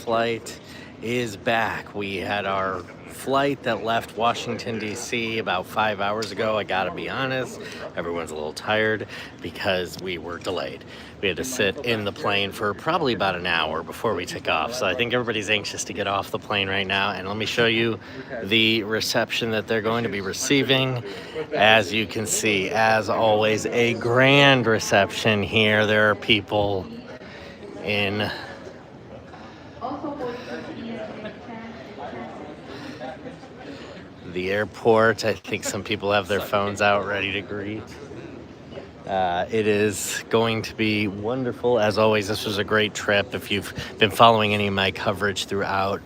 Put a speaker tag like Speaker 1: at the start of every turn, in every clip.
Speaker 1: flight is back. We had our flight that left Washington, D.C. about 5 hours ago. I gotta be honest, everyone's a little tired because we were delayed. We had to sit in the plane for probably about an hour before we took off. So I think everybody's anxious to get off the plane right now. And let me show you the reception that they're going to be receiving. As you can see, as always, a grand reception here. There are people in the airport. I think some people have their phones out ready to greet. It is going to be wonderful. As always, this was a great trip. If you've been following any of my coverage throughout,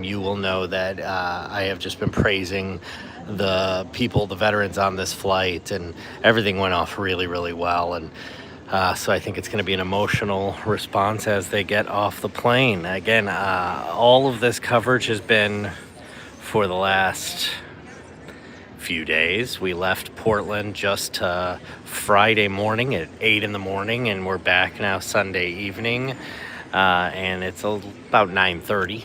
Speaker 1: you will know that I have just been praising the people, the veterans on this flight, and everything went off really, really well. And so I think it's going to be an emotional response as they get off the plane. Again, all of this coverage has been for the last few days. We left Portland just Friday morning at 8 in the morning, and we're back now Sunday evening, and it's about 9:30,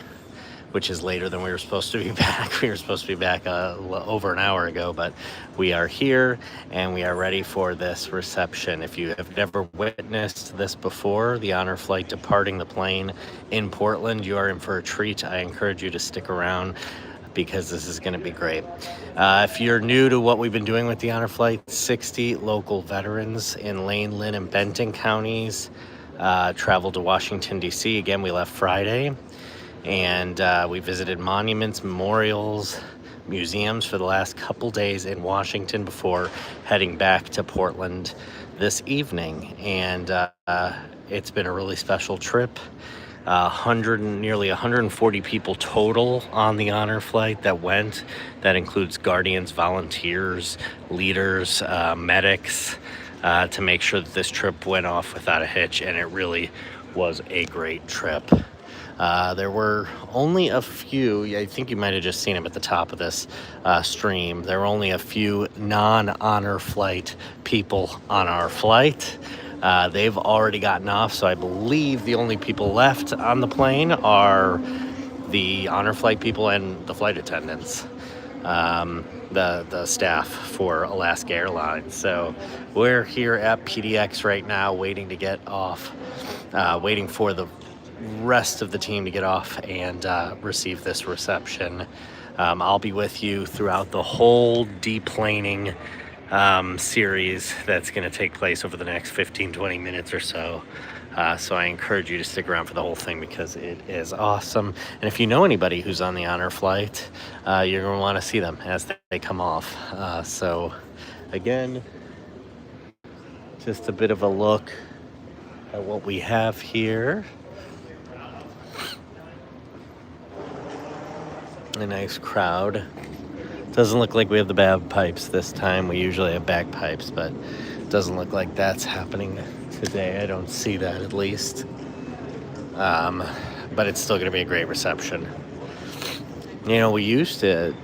Speaker 1: which is later than we were supposed to be back. We were supposed to be back over an hour ago, but we are here and we are ready for this reception. If you have never witnessed this before, the honor flight departing the plane in Portland, you are in for a treat. I encourage you to stick around because this is going to be great. If you're new to what we've been doing with the honor flight, 60 local veterans in Lane, Lynn, and Benton counties traveled to Washington, D.C. Again, we left Friday, and we visited monuments, memorials, museums for the last couple days in Washington before heading back to Portland this evening. And it's been a really special trip. Nearly 140 people total on the honor flight that went. That includes guardians, volunteers, leaders, medics, to make sure that this trip went off without a hitch, and it really was a great trip. There were only a few, I think you might have just seen them at the top of this stream. There were only a few non-honor flight people on our flight. They've already gotten off, so I believe the only people left on the plane are the honor flight people and the flight attendants, the staff for Alaska Airlines. So we're here at PDX right now, waiting to get off, waiting for the rest of the team to get off and receive this reception. I'll be with you throughout the whole deplaning series that's going to take place over the next 15-20 minutes or so. So I encourage you to stick around for the whole thing because it is awesome. And if you know anybody who's on the honor flight, you're going to want to see them as they come off. So again, just a bit of a look at what we have here. A nice crowd. Doesn't look like we have the bagpipes this time. We usually have bagpipes, but it doesn't look like that's happening today. I don't see that, at least. But it's still going to be a great reception. You know, we used to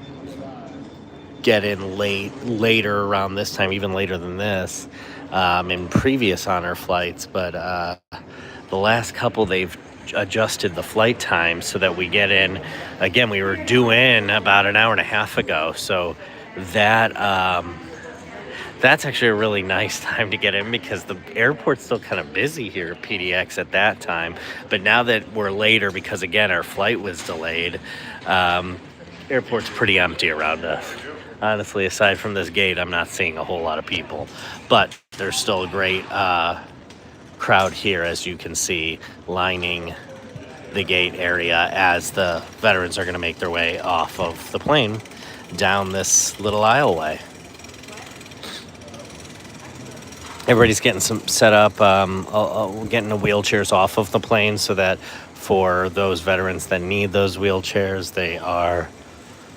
Speaker 1: get in later around this time, even later than this, in previous honor flights, but the last couple they've adjusted the flight time so that we get in. Again, we were due in about an hour and a half ago, so that that's actually a really nice time to get in because the airport's still kind of busy here at PDX at that time. But now that we're later, because again our flight was delayed, airport's pretty empty around us. Honestly, aside from this gate, I'm not seeing a whole lot of people, but there's still a great crowd here, as you can see, lining the gate area as the veterans are going to make their way off of the plane down this little aisleway. Everybody's getting some set up, getting the wheelchairs off of the plane so that for those veterans that need those wheelchairs, they are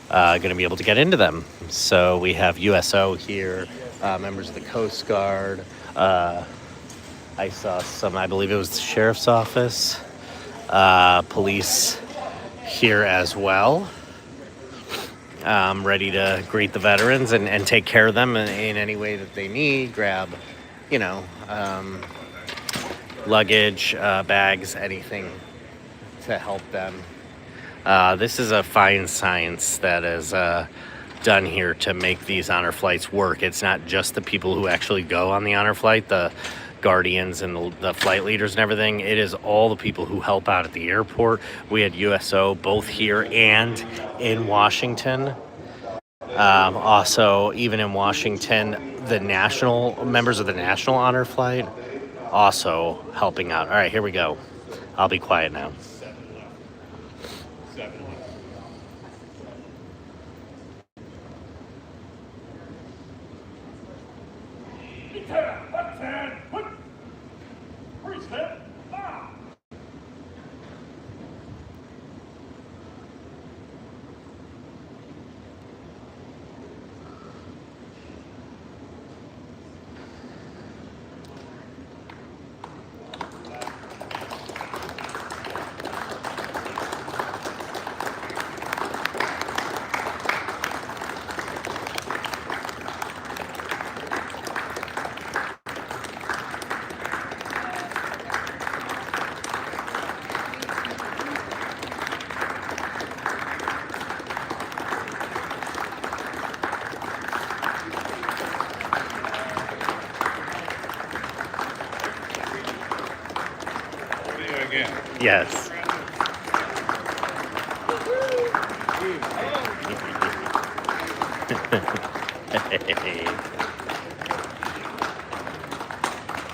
Speaker 1: going to be able to get into them. So we have USO here, members of the Coast Guard. I saw some, I believe it was the sheriff's office, police here as well, ready to greet the veterans and take care of them in any way that they need, grab, luggage, bags, anything to help them. This is a fine science that is done here to make these honor flights work. It's not just the people who actually go on the honor flight, the guardians and the flight leaders and everything. It is all the people who help out at the airport. We had USO both here and in Washington. Also, even in Washington, the national members of the National Honor Flight also helping out. All right, here we go. I'll be quiet now. Yes.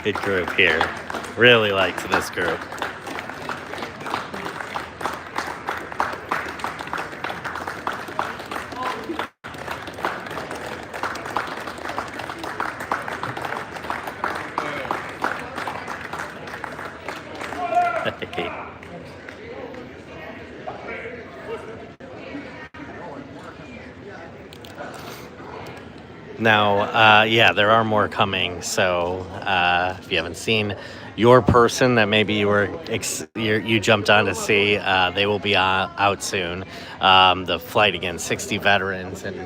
Speaker 1: Good group here. Really liked this group. Now, yeah, there are more coming. So if you haven't seen your person that maybe you jumped on to see, they will be out soon. The flight again, 60 veterans, and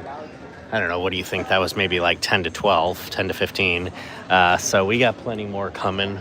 Speaker 1: I don't know, what do you think? That was maybe like 10 to 12, 10 to 15. So we got plenty more coming.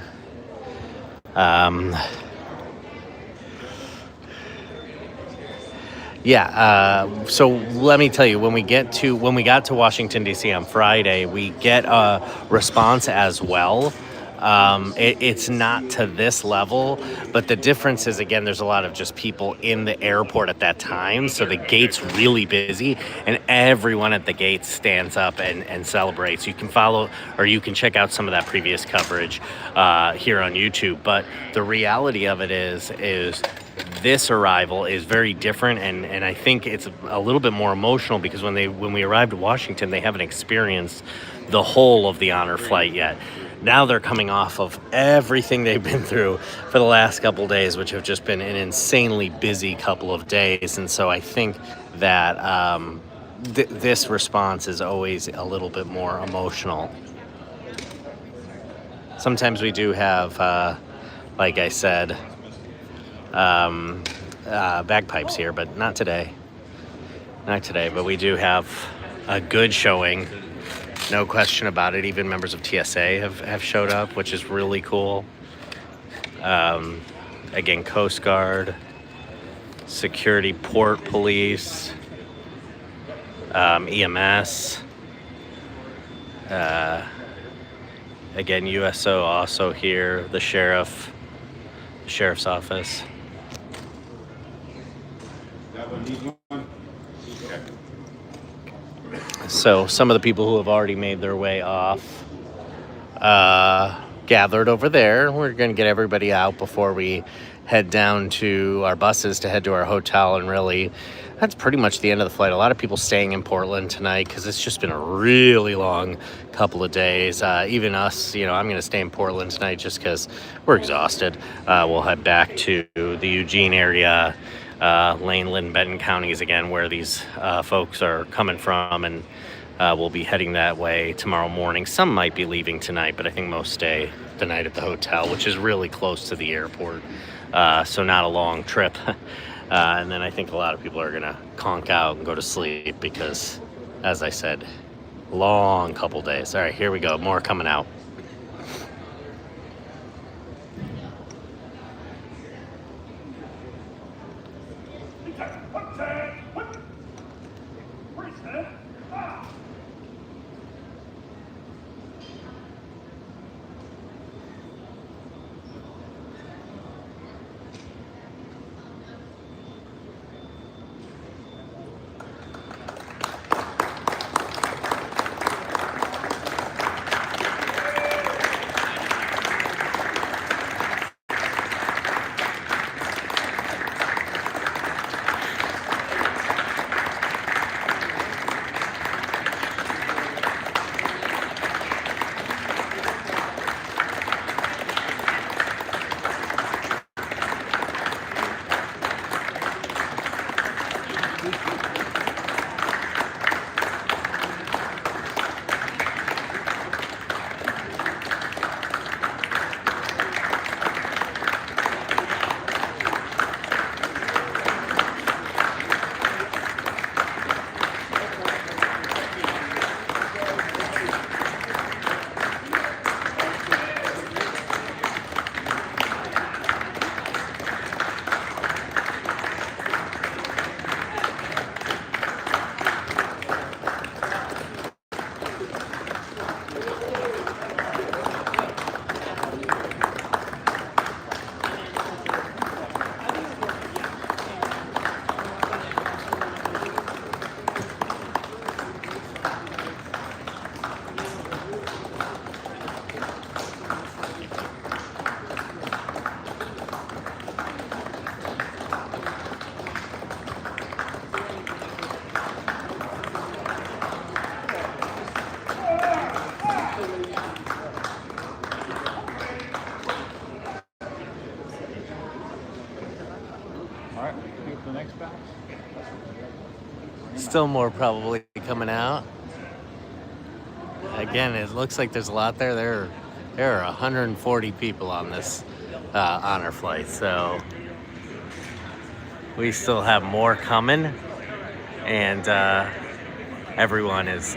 Speaker 1: So let me tell you, when we got to Washington, D.C. on Friday, we get a response as well. It's not to this level, but the difference is, again, there's a lot of just people in the airport at that time, so the gate's really busy, and everyone at the gate stands up and celebrates. You can follow, or you can check out some of that previous coverage here on YouTube, but the reality of it is this arrival is very different, and I think it's a little bit more emotional because when we arrived at Washington, they haven't experienced the whole of the honor flight yet. Now they're coming off of everything they've been through for the last couple of days, which have just been an insanely busy couple of days. And so I think that this response is always a little bit more emotional. Sometimes we do have, like I said, bagpipes here, but not today. Not today, but we do have a good showing. No question about it. Even members of TSA have showed up, which is really cool. Again, Coast Guard, security, port police, EMS. Again, USO also here, the sheriff's office. So some of the people who have already made their way off gathered over there. We're going to get everybody out before we head down to our buses to head to our hotel, and really that's pretty much the end of the flight. A lot of people staying in Portland tonight because it's just been a really long couple of days. Even us, I'm going to stay in Portland tonight just because we're exhausted. We'll head back to the Eugene area, Lane, Lynn, Benton counties again, where these folks are coming from, and we'll be heading that way tomorrow morning. Some might be leaving tonight, but I think most stay the night at the hotel, which is really close to the airport, so not a long trip. And then I think a lot of people are going to conk out and go to sleep because, as I said, long couple days. All right, here we go. More coming out. Still more probably coming out. Again, it looks like there's a lot there. There are 140 people on this honor flight, so we still have more coming, and everyone is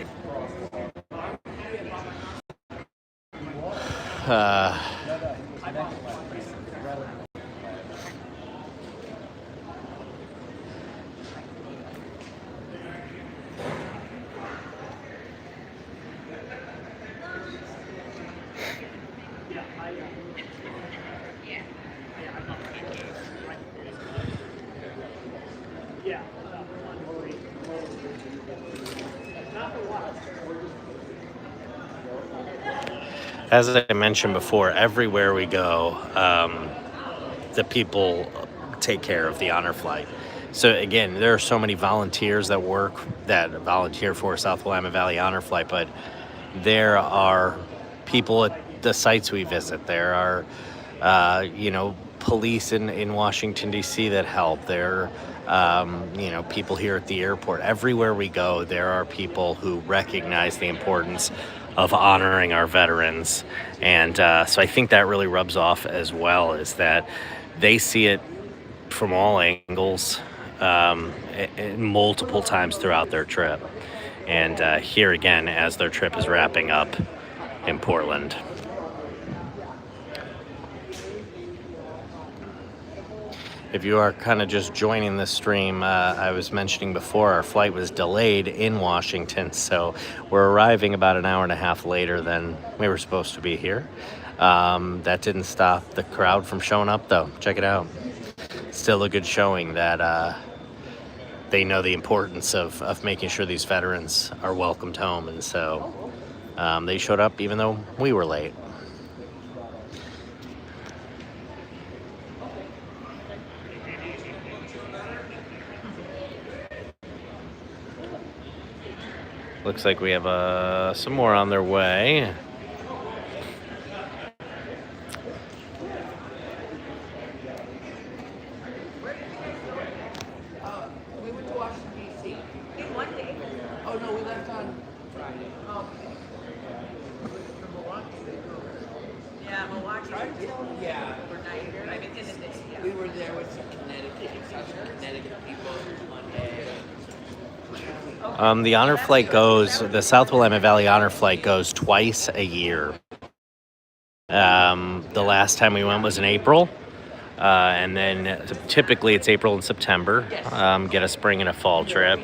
Speaker 1: as I mentioned before, everywhere we go, the people take care of the honor flight. So again, there are so many volunteers that volunteer for South Willamette Valley Honor Flight, but there are people at the sites we visit. There are, police in Washington, D.C. that help. There are, people here at the airport. Everywhere we go, there are people who recognize the importance of honoring our veterans. And so I think that really rubs off as well, is that they see it from all angles multiple times throughout their trip. And here again, as their trip is wrapping up in Portland. If you are kind of just joining the stream, I was mentioning before our flight was delayed in Washington, so we're arriving about an hour and a half later than we were supposed to be here. That didn't stop the crowd from showing up, though. Check it out. Still a good showing that they know the importance of making sure these veterans are welcomed home, and so they showed up even though we were late. Looks like we have some more on their way.
Speaker 2: We went to Washington, D.C. In one day. Oh, no, we left on Friday. Oh. From Milwaukee. Yeah, Milwaukee. Yeah. Overnight. I mean, in the day, yeah. We were there with some Connecticut people one day.
Speaker 1: The honor flight the South Willamette Valley Honor Flight goes twice a year. The last time we went was in April. And then typically it's April and September. Get a spring and a fall trip.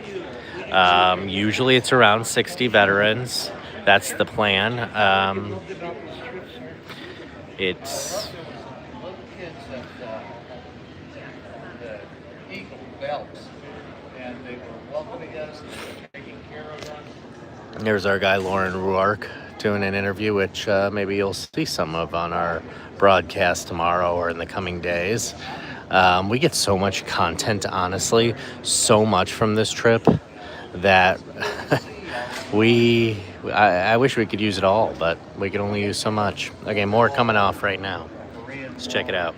Speaker 1: Usually it's around 60 veterans. That's the plan. It's
Speaker 3: Eagle belts, and they were welcoming us, taking care of us.
Speaker 1: There's our guy Lauren Ruark doing an interview, which maybe you'll see some of on our broadcast tomorrow or in the coming days. We get so much content, honestly, so much from this trip that I wish we could use it all, but we can only use so much. Okay, more coming off right now. Let's check it out.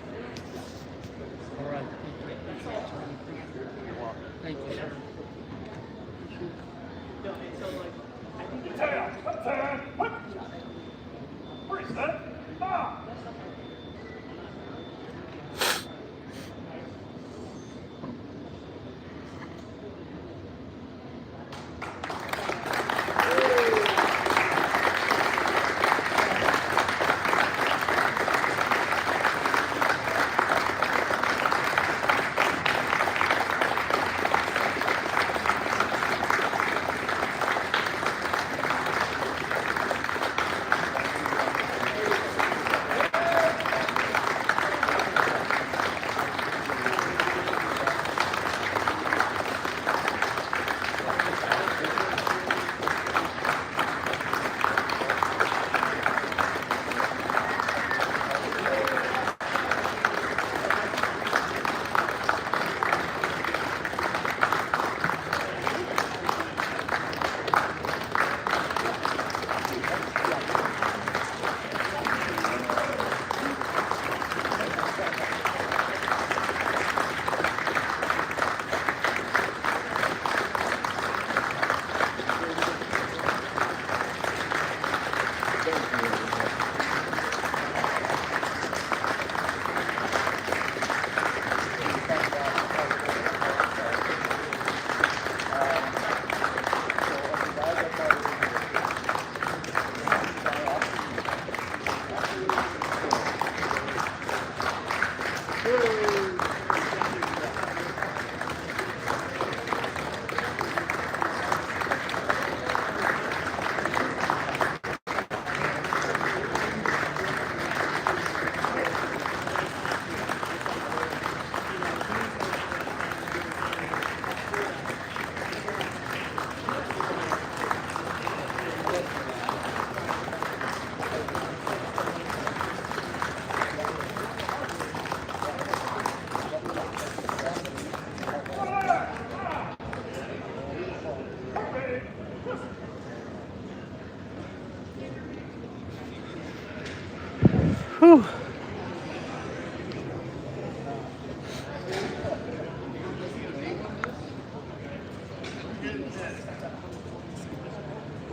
Speaker 1: Whew.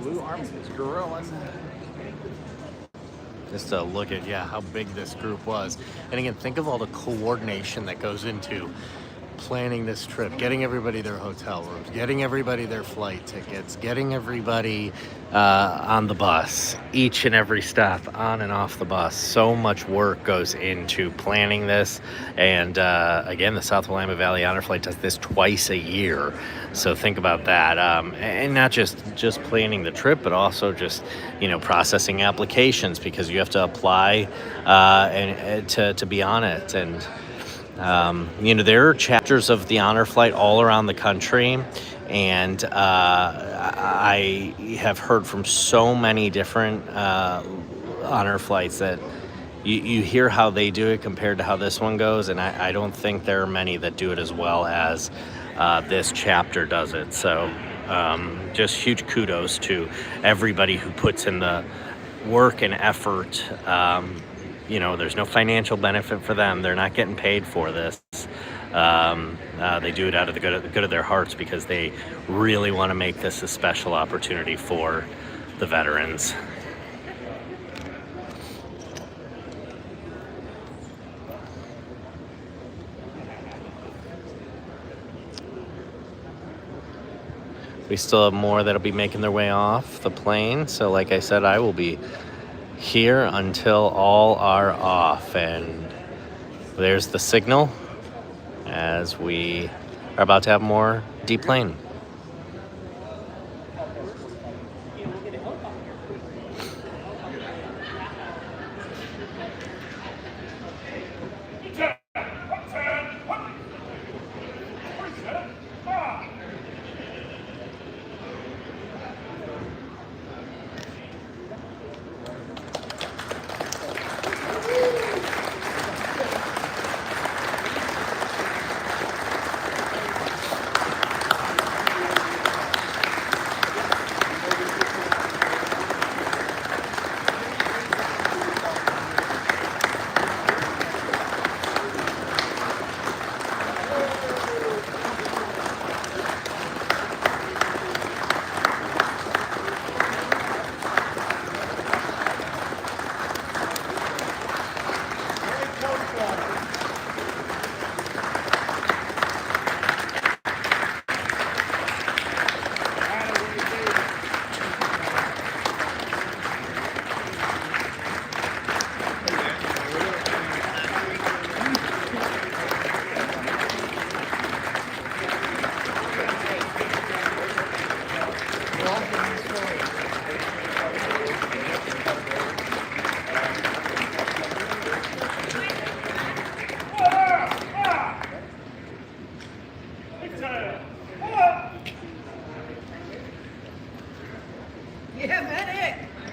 Speaker 3: Blue Army is grilling.
Speaker 1: Just to look at, how big this group was. And again, think of all the coordination that goes into planning this trip, getting everybody their hotel rooms, getting everybody their flight tickets, getting everybody on the bus, each and every stop on and off the bus. So much work goes into planning this. And again, the South Willamette Valley Honor Flight does this twice a year. So think about that. And not just planning the trip, but also just, processing applications, because you have to apply and to be on it. And there are chapters of the honor flight all around the country, and I have heard from so many different honor flights that you hear how they do it compared to how this one goes, and I don't think there are many that do it as well as this chapter does it. So just huge kudos to everybody who puts in the work and effort. There's no financial benefit for them. They're not getting paid for this. They do it out of the good of their hearts, because they really want to make this a special opportunity for the veterans. We still have more that'll be making their way off the plane. So like I said, I will be here until all are off, and There's the signal as we are about to have more deplane.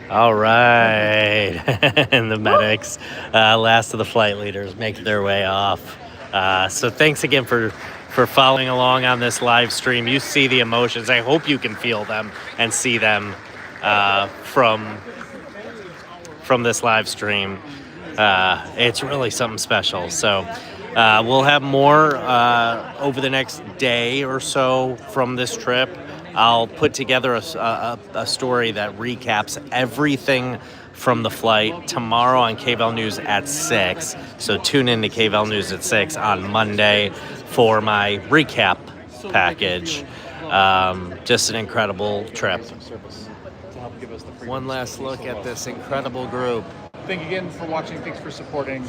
Speaker 1: All right. And the medics, last of the flight leaders, make their way off. So thanks again for following along on this live stream. You see the emotions. I hope you can feel them and see them from this live stream. It's really something special. So we'll have more over the next day or so from this trip. I'll put together a story that recaps everything from the flight tomorrow on KVAL News at 6. So tune in to KVAL News at 6 on Monday for my recap package. Just an incredible trip. One last look at this incredible group.
Speaker 3: Thank you again for watching. Thanks for supporting.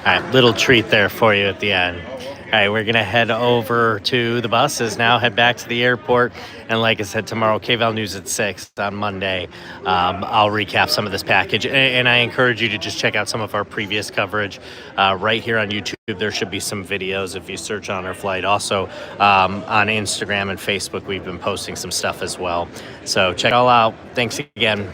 Speaker 1: All right, little treat there for you at the end. All right, we're going to head over to the buses now, head back to the airport. And like I said, tomorrow, KVAL News at 6 on Monday. I'll recap some of this package. And I encourage you to just check out some of our previous coverage right here on YouTube. There should be some videos if you search on our flight. Also, on Instagram and Facebook, we've been posting some stuff as well. So check it all out. Thanks again.